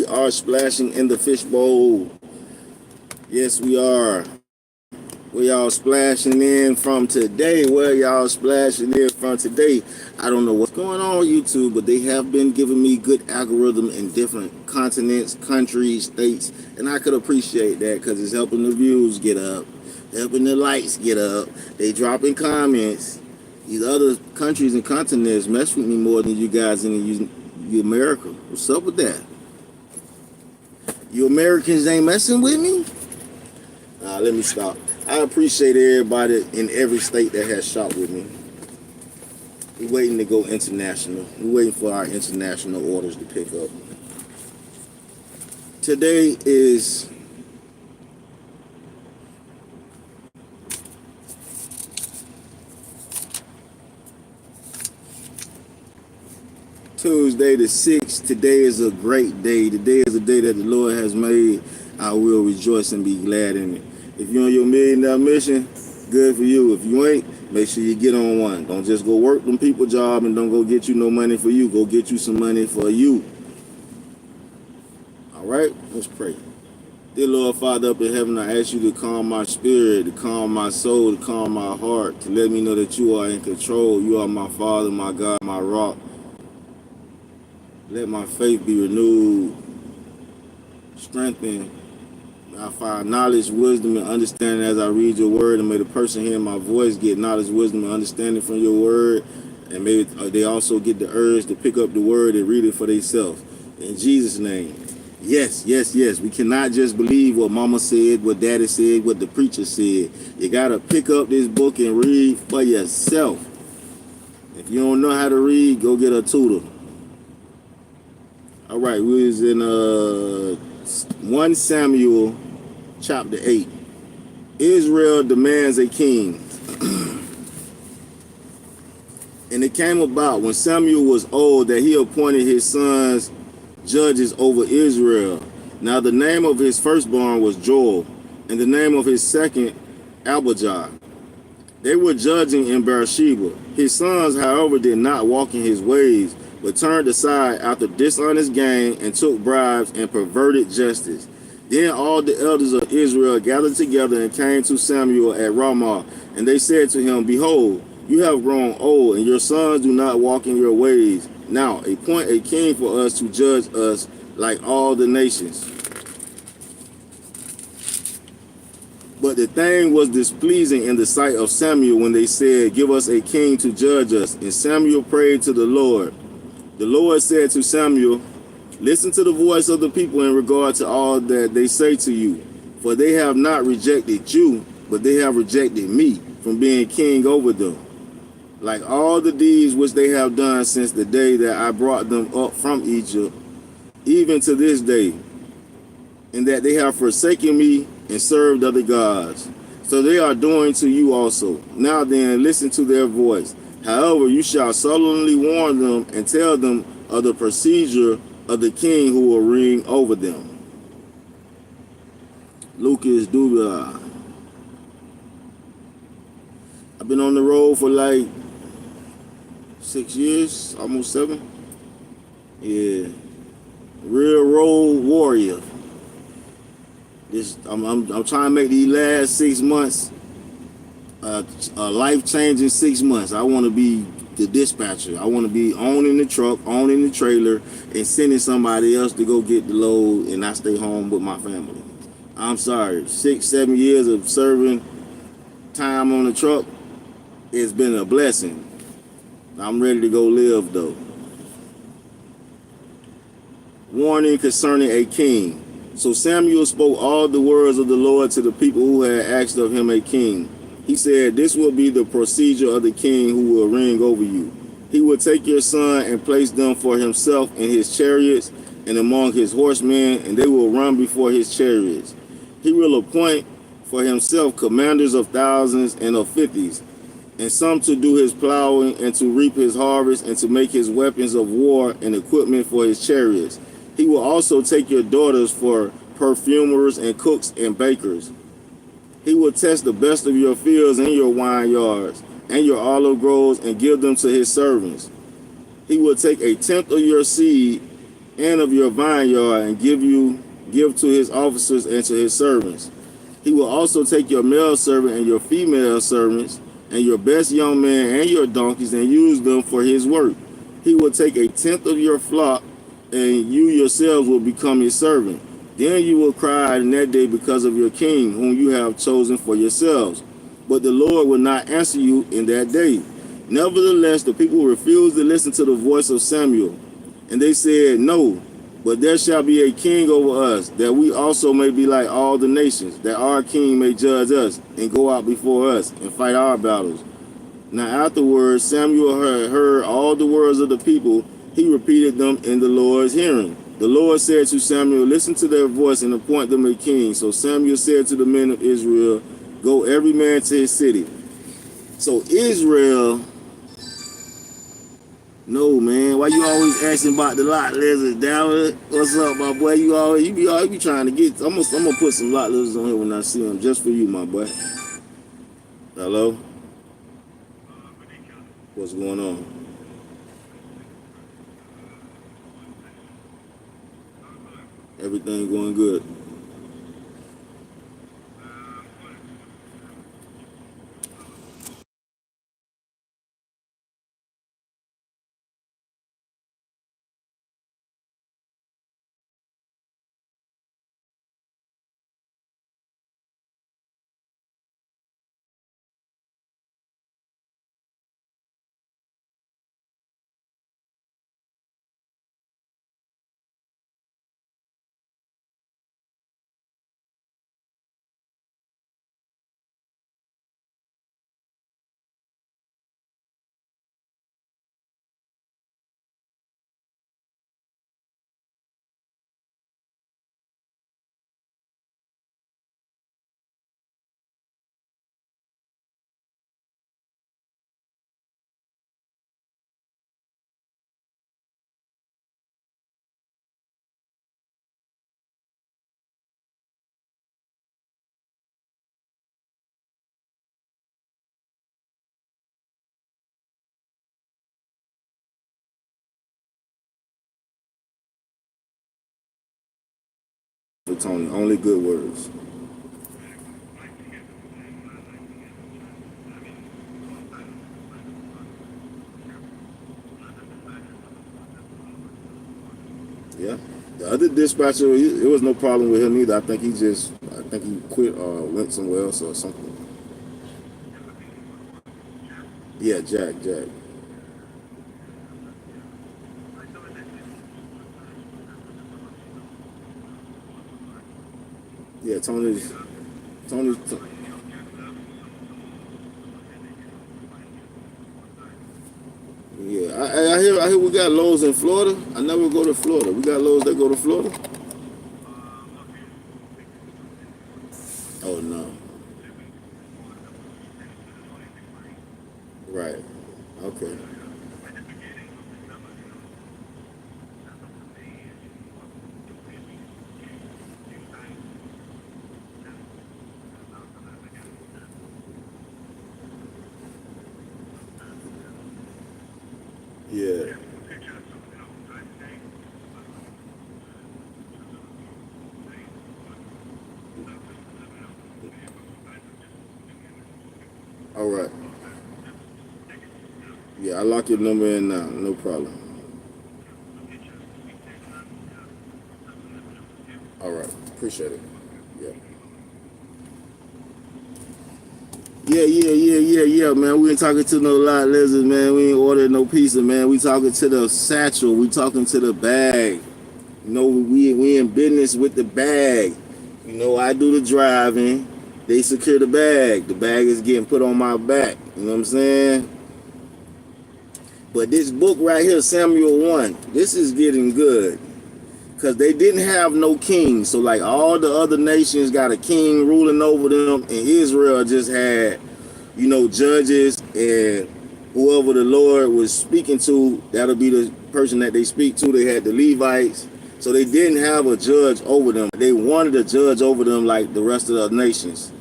are splashing in the fishbowl. Yes, we are. Where y'all splashing in from today? Where y'all splashing in from today? I don't know what's going on with YouTube, but they have been giving me good algorithm in different continents, countries, states, and I could appreciate that because it's helping the views get up, helping the likes get up. They dropping comments. These other countries and continents mess with me more than you guys in America. What's up with that? You Americans ain't messing with me? Let me stop. I appreciate everybody in every state that has shopped with me. We're waiting to go international. We're waiting for our international orders to pick up. Today is Tuesday the 6th. Today is a great day. Today is a day that the Lord has made. I will rejoice and be glad in it. If you're on your millionaire mission, good for you. If you ain't, make sure you get on one. Don't just go work them people job and don't go get you no money for you. Go get you some money for you. All right, let's pray. Dear Lord, Father up in heaven, I ask you to calm my spirit, to calm my soul, to calm my heart, to let me know that you are in control. You are my Father, my God, my rock. Let my faith be renewed, strengthened. I find knowledge, wisdom, and understanding as I read your word, and may the person hearing my voice get knowledge, wisdom, and understanding from your word, and may they also get the urge to pick up the word and read it for themselves. In Jesus' name. Yes, yes, yes. We cannot just believe what mama said, what daddy said, what the preacher said. You got to pick up this book and read for yourself. If you don't know how to read, go get a tutor. All right, we was in 1 Samuel chapter 8. Israel demands a king. And it came about when Samuel was old that he appointed his sons judges over Israel. Now the name of his firstborn was Joel, and the name of his second Abijah. They were judging in Beersheba. His sons, however, did not walk in his ways, but turned aside after dishonest gain and took bribes and perverted justice. Then all the elders of Israel gathered together and came to Samuel at Ramah, and they said to him, Behold, you have grown old, and your sons do not walk in your ways. Now appoint a king for us to judge us like all the nations. But the thing was displeasing in the sight of Samuel when they said, Give us a king to judge us. And Samuel prayed to the Lord. The Lord said to Samuel, Listen to the voice of the people in regard to all that they say to you. For they have not rejected you, but they have rejected me from being king over them. Like all the deeds which they have done since the day that I brought them up from Egypt, even to this day, and that they have forsaken me and served other gods. So they are doing to you also. Now then, listen to their voice. However, you shall solemnly warn them and tell them of the procedure of the king who will reign over them. Lucas Dubia. I've been on the road for like 6 years, almost 7. Yeah, real road warrior. I'm trying to make these last 6 months a life-changing 6 months. I want to be the dispatcher. I want to be owning the truck, owning the trailer, and sending somebody else to go get the load, and I stay home with my family. I'm sorry, 6-7 years of serving time on the truck, it's been a blessing. I'm ready to go live though. Warning concerning a king. So Samuel spoke all the words of the Lord to the people who had asked of him a king. He said, This will be the procedure of the king who will reign over you. He will take your son and place them for himself in his chariots and among his horsemen, and they will run before his chariots. He will appoint for himself commanders of thousands and of fifties, and some to do his plowing and to reap his harvest and to make his weapons of war and equipment for his chariots. He will also take your daughters for perfumers and cooks and bakers. He will test the best of your fields and your vineyards and your olive groves and give them to his servants. He will take a tenth of your seed and of your vineyard, and give to his officers and to his servants. He will also take your male servant and your female servants, and your best young men and your donkeys, and use them for his work. He will take a tenth of your flock, and you yourselves will become his servant. Then you will cry in that day because of your king, whom you have chosen for yourselves. But the Lord will not answer you in that day. Nevertheless, the people refused to listen to the voice of Samuel. And they said, no, but there shall be a king over us, that we also may be like all the nations, that our king may judge us, and go out before us, and fight our battles. Now afterwards, Samuel heard all the words of the people. He repeated them in the Lord's hearing. The Lord said to Samuel, listen to their voice and appoint them a king. So Samuel said to the men of Israel, go every man to his city. So Israel, no man, why you always asking about the lot lizards, Dallas? What's up, my boy? You be trying to get. I'm gonna put some lot lizards on here when I see them, just for you, my boy. Hello? What's going on? Everything going good. For Tony, only good words. Yeah. The other dispatcher, it was no problem with him either. I think he quit or went somewhere else or something. Yeah, Jack. Yeah, Tony's. Yeah, I hear we got lows in Florida. I never go to Florida. We got lows that go to Florida. Oh no. Right. Okay. Yeah. All right. Yeah, I lock your number in now. No problem. All right. Appreciate it. Yeah. Yeah, man. We ain't talking to no lot lizards, man. We ain't ordering no pizza, man. We talking to the satchel. We talking to the bag. You know, we in business with the bag. You know, I do the driving. They secure the bag. The bag is getting put on my back. You know what I'm saying? But this book right here, Samuel 1, this is getting good. Because they didn't have no king. So, like, all the other nations got a king ruling over them. And Israel just had, you know, judges. And whoever the Lord was speaking to, that'll be the person that they speak to. They had the Levites. So they didn't have a judge over them. They wanted a judge over them like the rest of the nations.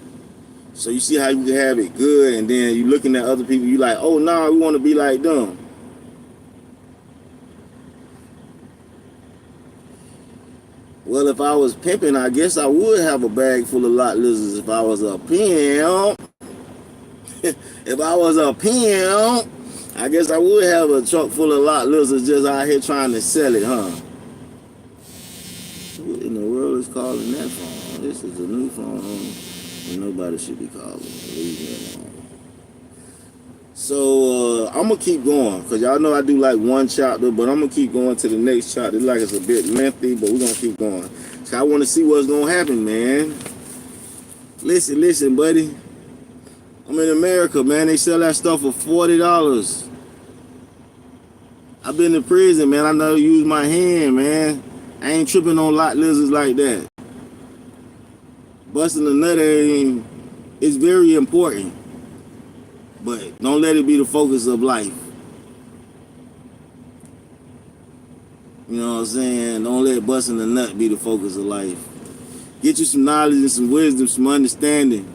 So you see how you can have it good. And then you looking at other people, you like, oh, nah, we want to be like them. Well, if I was pimping, I guess I would have a bag full of lot lizards if I was a pimp. If I was a pimp, I guess I would have a truck full of lot lizards just out here trying to sell it, huh? What in the world is calling that phone? This is a new phone, and nobody should be calling. Leave me alone. So I'm gonna keep going because y'all know I do like one chapter, but I'm gonna keep going to the next chapter. It's like it's a bit lengthy, but we're gonna keep going. So I want to see what's gonna happen, man. Listen, buddy. I'm in America, man. They sell that stuff for $40. I've been in prison, man. I know to use my hand, man. I ain't tripping on lot lizards like that. Busting a nut is very important, but don't let it be the focus of life. You know what I'm saying? Don't let busting a nut be the focus of life. Get you some knowledge and some wisdom, some understanding,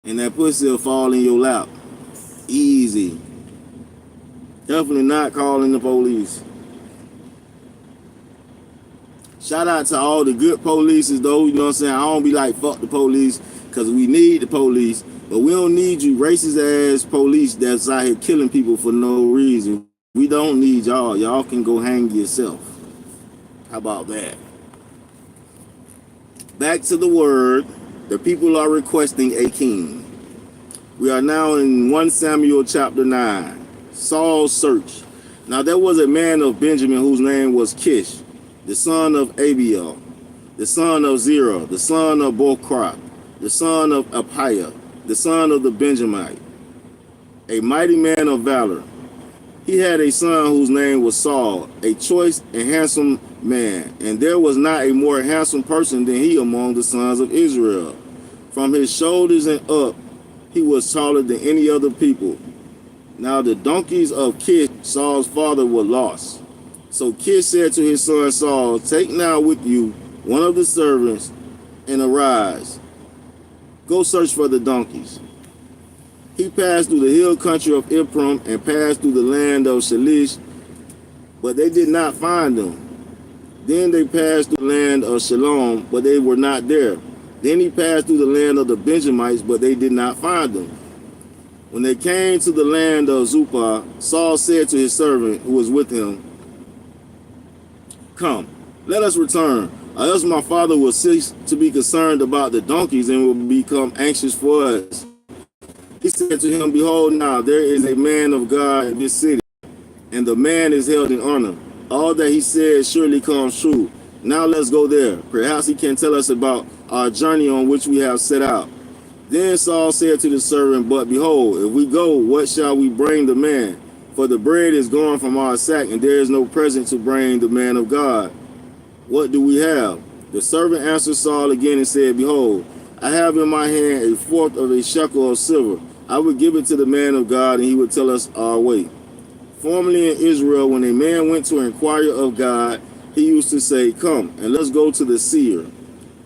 and that pussy will fall in your lap. Easy. Definitely not calling the police. Shout out to all the good polices though, you know what I'm saying? I don't be like, fuck the police, because we need the police, but we don't need you racist ass police that's out here killing people for no reason. We don't need y'all. Y'all can go hang yourself. How about that? Back to the word. The people are requesting a king. We are now in 1 Samuel chapter 9. Saul's search. Now there was a man of Benjamin whose name was Kish, the son of Abiel, the son of Zerah, the son of Bochra, the son of Apiah, the son of the Benjamite, a mighty man of valor. He had a son whose name was Saul, a choice and handsome man, and there was not a more handsome person than he among the sons of Israel. From his shoulders and up, he was taller than any other people. Now the donkeys of Kish, Saul's father, were lost. So Kish said to his son Saul, take now with you one of the servants and arise. Go search for the donkeys. He passed through the hill country of Ephraim and passed through the land of Shalish, but they did not find them. Then they passed through the land of Shalom, but they were not there. Then he passed through the land of the Benjamites, but they did not find them. When they came to the land of Zupah, Saul said to his servant who was with him, come, let us return, or else my father will cease to be concerned about the donkeys and will become anxious for us. He said to him, behold, now there is a man of God in this city, and the man is held in honor. All that he said surely comes true. Now let's go there. Perhaps he can tell us about our journey on which we have set out. Then Saul said to the servant, but behold, if we go, what shall we bring the man? For the bread is gone from our sack, and there is no present to bring the man of God. What do we have? The servant answered Saul again and said, behold, I have in my hand a fourth of a shekel of silver. I would give it to the man of God, and he would tell us our way. Formerly in Israel, when a man went to inquire of God, he used to say, come, and let's go to the seer.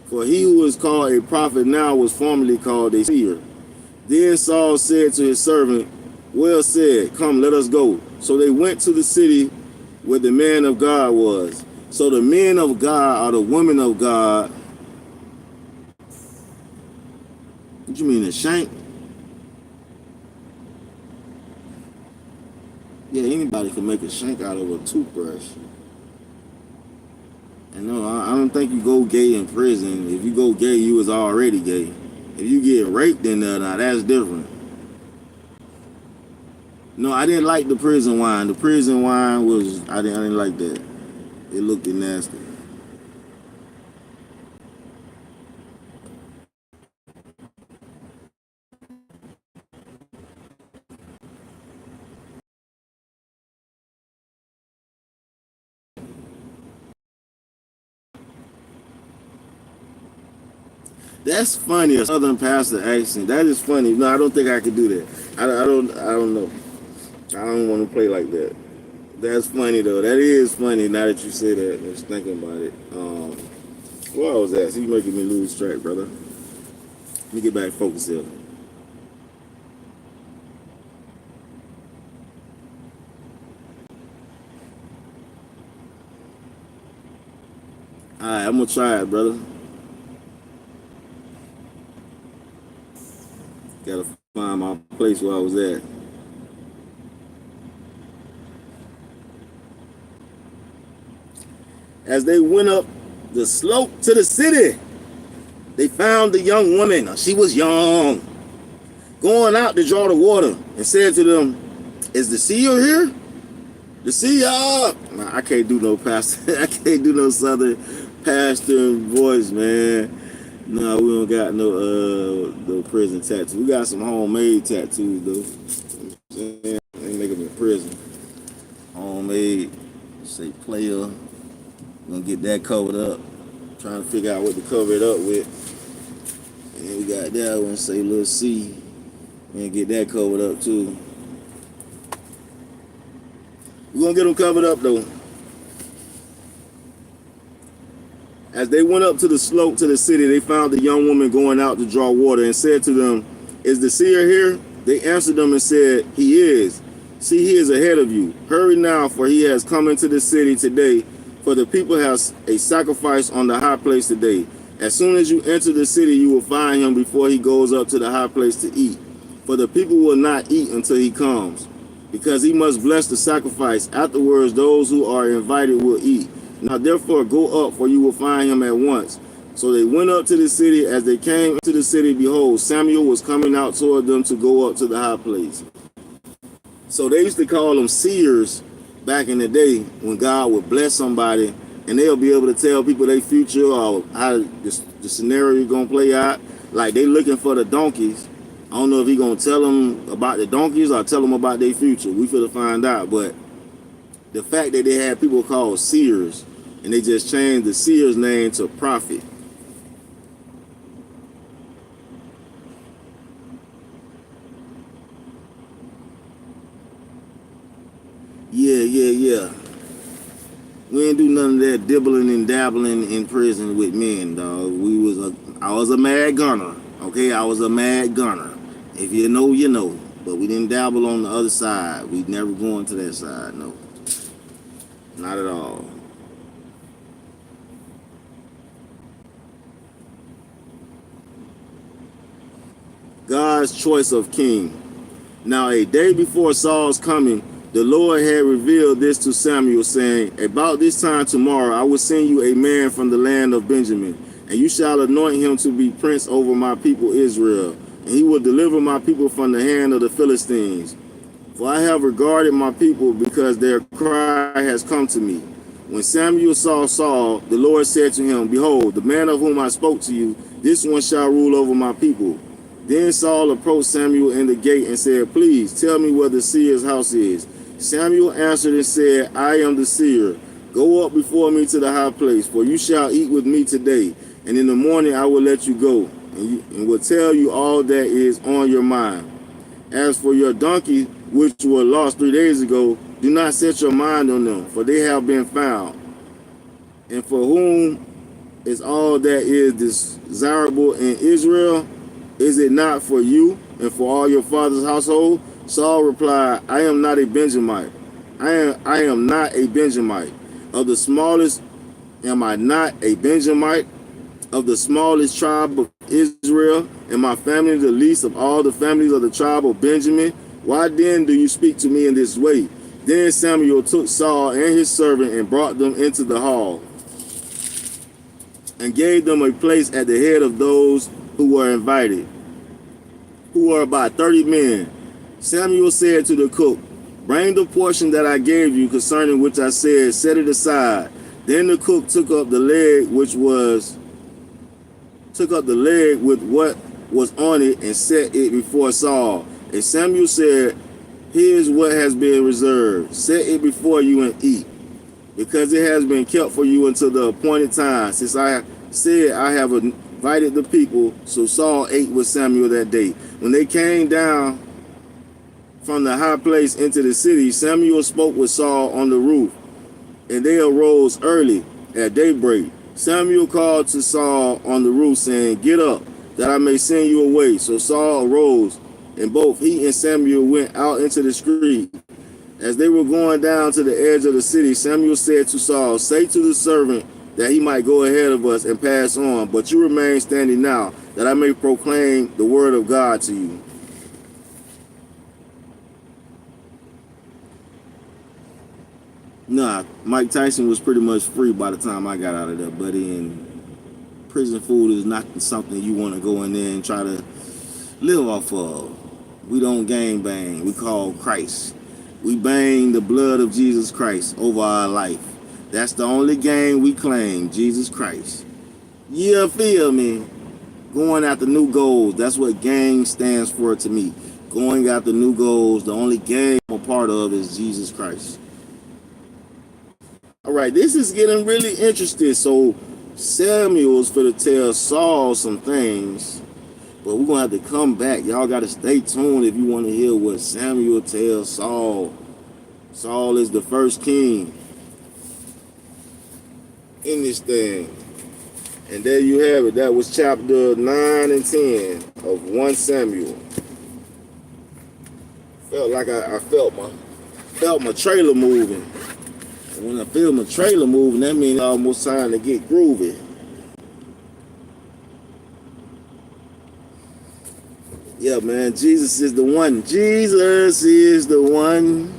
For he who is called a prophet now was formerly called a seer. Then Saul said to his servant, well said, come, let us go. So they went to the city where the man of God was. So the men of God are the women of God. What you mean, a shank? Yeah, anybody can make a shank out of a toothbrush. And no, I don't think you go gay in prison. If you go gay, you was already gay. If you get raped in there, now that's different. No, I didn't like the prison wine. The prison wine was, I didn't like that. It looked nasty. That's funny, a southern pastor accent. That is funny. No, I don't think I could do that. I don't know. I don't want to play like that. That's funny though. That is funny now that you say that. I was thinking about it. Where was that? You making me lose track, brother. Let me get back focused here. All right, I'm gonna try it, brother. Gotta find my place where I was at. As they went up the slope to the city, they found the young woman. Now, she was young, going out to draw the water, and said to them, "Is the seer here? The seer?" Nah, I can't do no pastor. I can't do no southern pastor voice, man. No, we don't got no prison tattoos. We got some homemade tattoos though. They make them in prison. Homemade. Say player. We're gonna get that covered up. Trying to figure out what to cover it up with. And then we got that one, say little C. We're gonna get that covered up too. We're gonna get them covered up though. As they went up to the slope to the city, they found the young woman going out to draw water and said to them, "Is the seer here?" They answered them and said, "He is. See, he is ahead of you. Hurry now, for he has come into the city today. For the people have a sacrifice on the high place today. As soon as you enter the city, you will find him before he goes up to the high place to eat. For the people will not eat until he comes, because he must bless the sacrifice. Afterwards, those who are invited will eat. Now therefore go up, for you will find him at once." So they went up to the city. As they came into the city, behold, Samuel was coming out toward them to go up to the high place. So they used to call them seers back in the day, when God would bless somebody and they'll be able to tell people their future or how the scenario is going to play out. Like they looking for the donkeys. I don't know if he going to tell them about the donkeys or tell them about their future. We finna find out. But the fact that they had people called seers, and they just changed the seer's name to prophet. Yeah. We ain't do none of that dibbling and dabbling in prison with men, dog. I was a mad gunner. Okay, I was a mad gunner. If you know, you know. But we didn't dabble on the other side. We never going to that side, no. Not at all. God's choice of king. Now a day before Saul's coming, the Lord had revealed this to Samuel, saying, "About this time tomorrow I will send you a man from the land of Benjamin, and you shall anoint him to be prince over my people Israel, and he will deliver my people from the hand of the Philistines. For I have regarded my people, because their cry has come to me." When Samuel saw Saul, the Lord said to him, "Behold, the man of whom I spoke to you, this one shall rule over my people." Then Saul approached Samuel in the gate and said, "Please tell me where the seer's house is." Samuel answered and said, "I am the seer. Go up before me to the high place, for you shall eat with me today, and in the morning I will let you go, and will tell you all that is on your mind. As for your donkey, which were lost 3 days ago, do not set your mind on them, for they have been found. And for whom is all that is desirable in Israel? Is it not for you and for all your father's household?" Saul replied, "I am not a Benjamite. I am not a Benjamite. Of the smallest, am I not a Benjamite? Of the smallest tribe of Israel, and my family the least of all the families of the tribe of Benjamin? Why then do you speak to me in this way?" Then Samuel took Saul and his servant and brought them into the hall, and gave them a place at the head of those who were invited, who were about 30 men. Samuel said to the cook, "Bring the portion that I gave you, concerning which I said, set it aside." Then the cook took up the leg with what was on it, and set it before Saul. And Samuel said, "Here is what has been reserved. Set it before you and eat, because it has been kept for you until the appointed time, since I said I have invited the people." So Saul ate with Samuel that day. When they came down from the high place into the city, Samuel spoke with Saul on the roof, and they arose early at daybreak. Samuel called to Saul on the roof, saying, "Get up, that I may send you away." So Saul arose, and both he and Samuel went out into the street. As they were going down to the edge of the city, Samuel said to Saul, "Say to the servant that he might go ahead of us and pass on. But you remain standing now, that I may proclaim the word of God to you. Nah, Mike Tyson was pretty much free by the time I got out of there, buddy. And prison food is not something you want to go in there and try to live off of. We don't gang bang. We call Christ. We bang the blood of Jesus Christ over our life. That's the only gang we claim, Jesus Christ. Yeah, feel me? Going after new goals. That's what gang stands for to me. Going after new goals. The only gang I'm a part of is Jesus Christ. All right, this is getting really interesting. So Samuel's for to tell Saul some things, but we're going to have to come back. Y'all got to stay tuned if you want to hear what Samuel tells Saul. Saul is the first king in this thing. And there you have it. That was chapter 9 and 10 of 1 Samuel. Felt like I felt my trailer moving. And when I feel my trailer moving, that means almost time to get groovy. Yeah, man, Jesus is the one. Jesus is the one.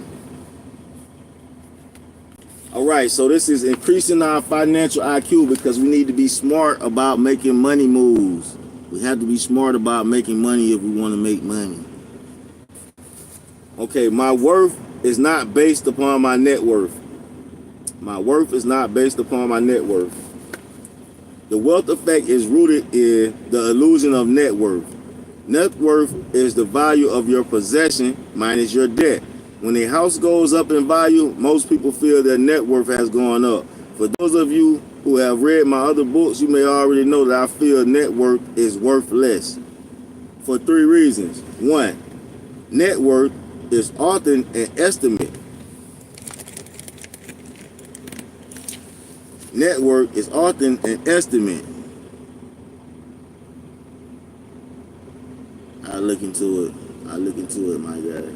All right, so this is increasing our financial IQ because we need to be smart about making money moves. We have to be smart about making money if we want to make money. Okay, my worth is not based upon my net worth. My worth is not based upon my net worth. The wealth effect is rooted in the illusion of net worth. Net worth is the value of your possession minus your debt. When a house goes up in value, most people feel their net worth has gone up. For those of you who have read my other books, you may already know that I feel net worth is worth less. For 3 reasons. 1, net worth is often an estimate. Net worth is often an estimate. I look into it, my guy.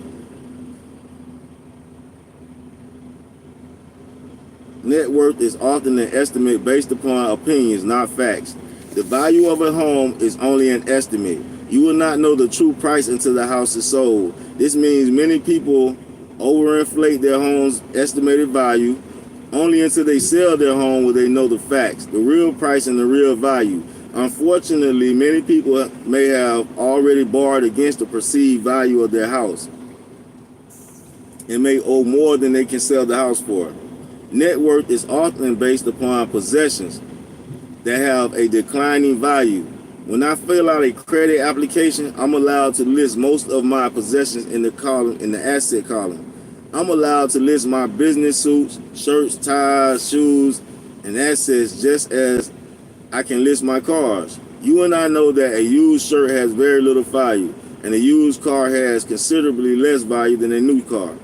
Net worth is often an estimate based upon opinions, not facts. The value of a home is only an estimate. You will not know the true price until the house is sold. This means many people overinflate their home's estimated value. Only until they sell their home will they know the facts, the real price and the real value. Unfortunately, many people may have already borrowed against the perceived value of their house and may owe more than they can sell the house for. Net worth is often based upon possessions that have a declining value. When I fill out a credit application, I'm allowed to list most of my possessions in the asset column. I'm allowed to list my business suits, shirts, ties, shoes, and assets just as I can list my cars. You and I know that a used shirt has very little value, and a used car has considerably less value than a new car.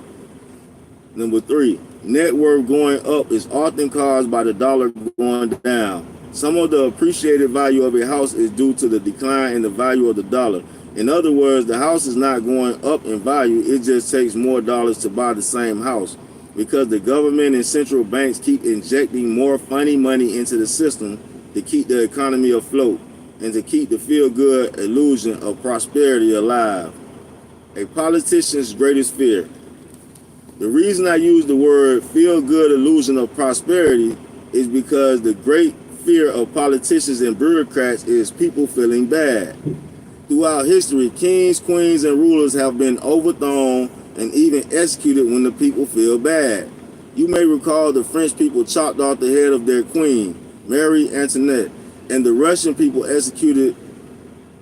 Number 3, net worth going up is often caused by the dollar going down. Some of the appreciated value of a house is due to the decline in the value of the dollar. In other words, the house is not going up in value, it just takes more dollars to buy the same house because the government and central banks keep injecting more funny money into the system to keep the economy afloat and to keep the feel-good illusion of prosperity alive. A politician's greatest fear. The reason I use the word feel-good illusion of prosperity is because the great fear of politicians and bureaucrats is people feeling bad. Throughout history, kings, queens, and rulers have been overthrown and even executed when the people feel bad. You may recall the French people chopped off the head of their queen, Marie Antoinette, and the Russian people executed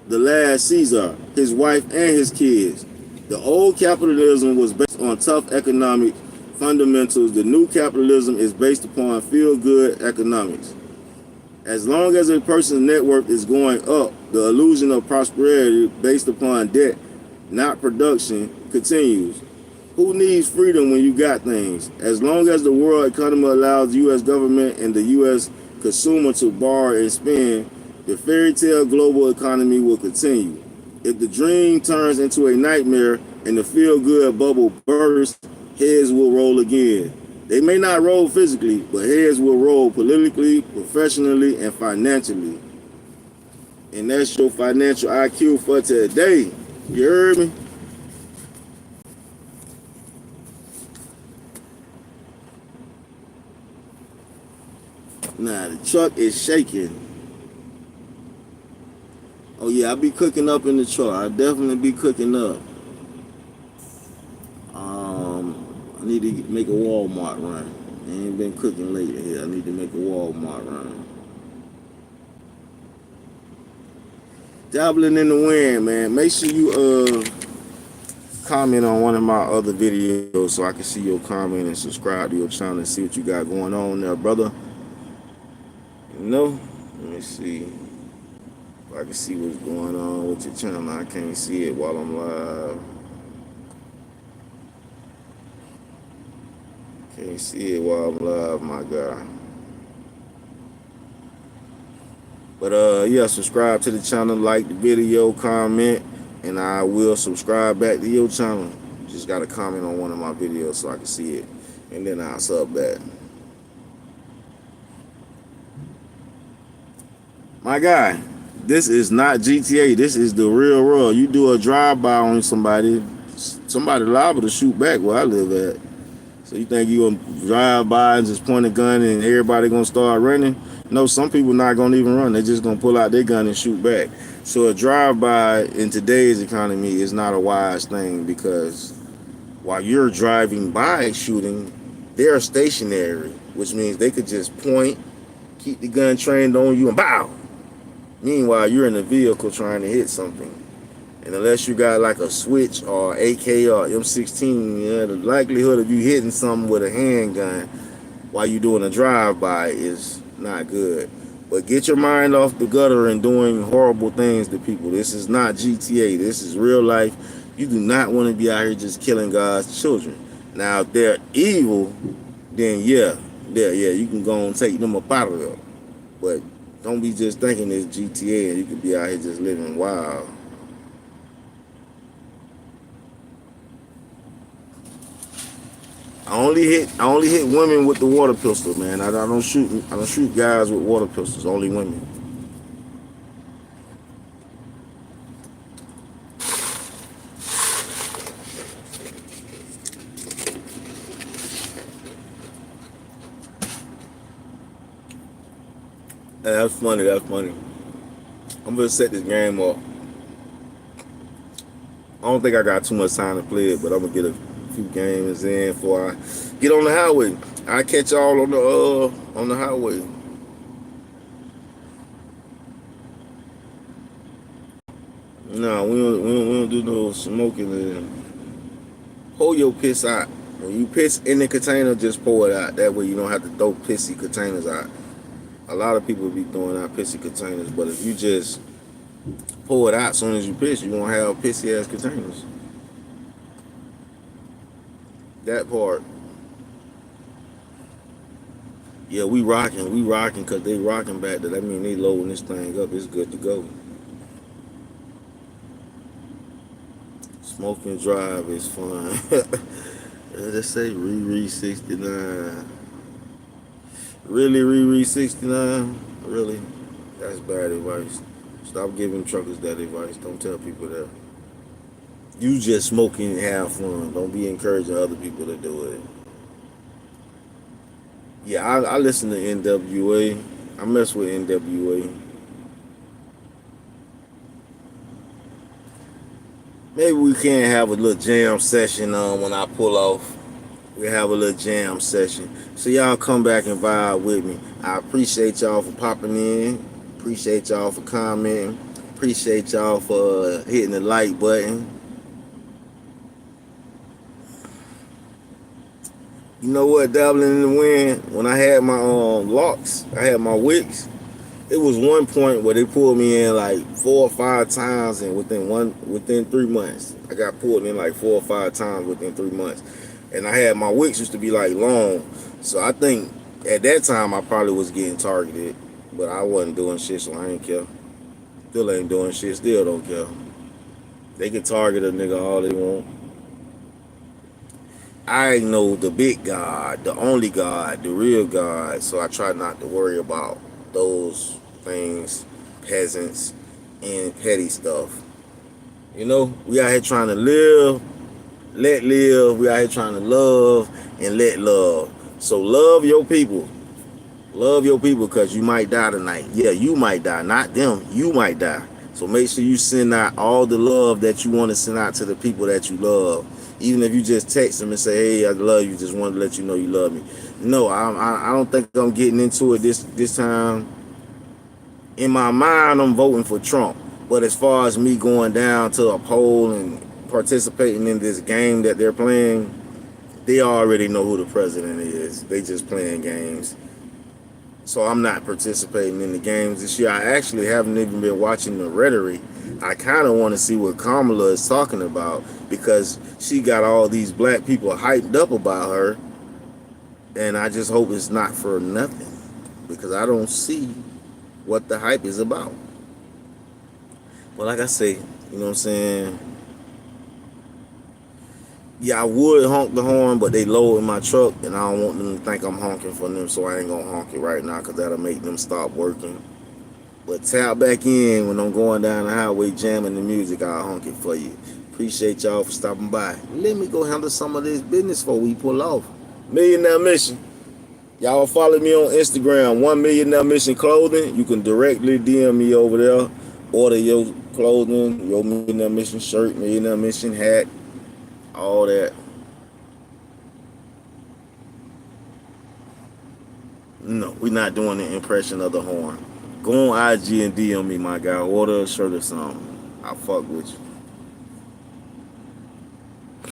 the last Caesar, his wife, and his kids. The old capitalism was based on tough economic fundamentals. The new capitalism is based upon feel-good economics. As long as a person's net worth is going up, the illusion of prosperity based upon debt, not production, continues. Who needs freedom when you got things? As long as the world economy allows the U.S. government and the U.S. consumer to borrow and spend, the fairy tale global economy will continue. If the dream turns into a nightmare and the feel-good bubble bursts, heads will roll again. They may not roll physically, but heads will roll politically, professionally, and financially. And that's your financial IQ for today. You heard me? Nah, the truck is shaking. Oh yeah, I be cooking up in the truck. I definitely be cooking up. I need to make a Walmart run. I ain't been cooking lately here. I need to make a Walmart run. Dabbling in the wind, man. Make sure you comment on one of my other videos so I can see your comment and subscribe to your channel and see what you got going on there, brother. You know? Let me see if I can see what's going on with your channel. I can't see it while I'm live. Can't see it while I'm live, my guy. But yeah, subscribe to the channel, like the video, comment, and I will subscribe back to your channel. Just gotta comment on one of my videos so I can see it, and then I'll sub back. My guy, this is not GTA. This is the real world. You do a drive-by on somebody liable to shoot back where I live at. So you think you gonna drive by and just point a gun and everybody gonna start running? No, some people not gonna even run. They're just gonna pull out their gun and shoot back. So a drive-by in today's economy is not a wise thing, because while you're driving by shooting, they're stationary, which means they could just point, keep the gun trained on you, and bow. Meanwhile, you're in a vehicle trying to hit something. And unless you got like a switch or AK or M16, yeah, the likelihood of you hitting something with a handgun while you're doing a drive-by is not good. But get your mind off the gutter and doing horrible things to people. This is not GTA. This is real life. You do not want to be out here just killing God's children. Now, if they're evil, then yeah, you can go and take them up out of there. But don't be just thinking it's GTA and you could be out here just living wild. I only hit women with the water pistol, man. I don't shoot guys with water pistols. Only women. That's funny. I'm gonna set this game up. I don't think I got too much time to play it, but I'm gonna get a few games in before I get on the highway. I catch y'all on the highway. No, we don't do no smoking. Pour your piss out. When you piss in the container, just pour it out. That way you don't have to throw pissy containers out. A lot of people be throwing out pissy containers, but if you just pour it out as soon as you piss, you won't have pissy ass containers. That part. Yeah, we rocking because they rocking back there. That mean they loading this thing up. It's good to go. Smoke and drive is fun. Let's say Riri 69. Really, Riri 69? Really? That's bad advice. Stop giving truckers that advice. Don't tell people that. You just smoking and have fun. Don't be encouraging other people to do it. Yeah, I listen to NWA. I mess with NWA. Maybe we can have a little jam session when I pull off. We have a little jam session. So y'all come back and vibe with me. I appreciate y'all for popping in. Appreciate y'all for commenting. Appreciate y'all for hitting the like button. You know what, dabbling in the wind, when I had my locks, I had my wicks, it was one point where they pulled me in like 4 or 5 times, and within 3 months. I got pulled in like 4 or 5 times within 3 months. And I had my wicks used to be like long. So I think at that time I probably was getting targeted. But I wasn't doing shit, so I ain't care. Still ain't doing shit, still don't care. They can target a nigga all they want. I know the big God, the only God, the real God. So I try not to worry about those things, peasants, and petty stuff. You know, we out here trying to live, let live. We out here trying to love and let love. So love your people. Love your people because you might die tonight. Yeah, you might die, not them. You might die. So make sure you send out all the love that you want to send out to the people that you love. Even if you just text them and say, "Hey, I love you," just want to let you know you love me. No, I don't think I'm getting into it this time. In my mind, I'm voting for Trump. But as far as me going down to a poll and participating in this game that they're playing, they already know who the president is. They just playing games. So I'm not participating in the games this year. I actually haven't even been watching the rhetoric. I kind of want to see what Kamala is talking about because she got all these black people hyped up about her. And I just hope it's not for nothing because I don't see what the hype is about. But like I say, you know what I'm saying? Yeah, I would honk the horn, but they low in my truck, and I don't want them to think I'm honking for them, so I ain't gonna honk it right now, because that'll make them stop working. But tap back in when I'm going down the highway jamming the music, I'll honk it for you. Appreciate y'all for stopping by. Let me go handle some of this business before we pull off. Millionaire Mission. Y'all follow me on Instagram, 1 Millionaire Mission Clothing. You can directly DM me over there. Order your clothing, your Millionaire Mission shirt, Millionaire Mission hat, all that. No, we're not doing the impression of the horn. Go on IG and DM me, my guy. Order a shirt or something. I'll fuck with you.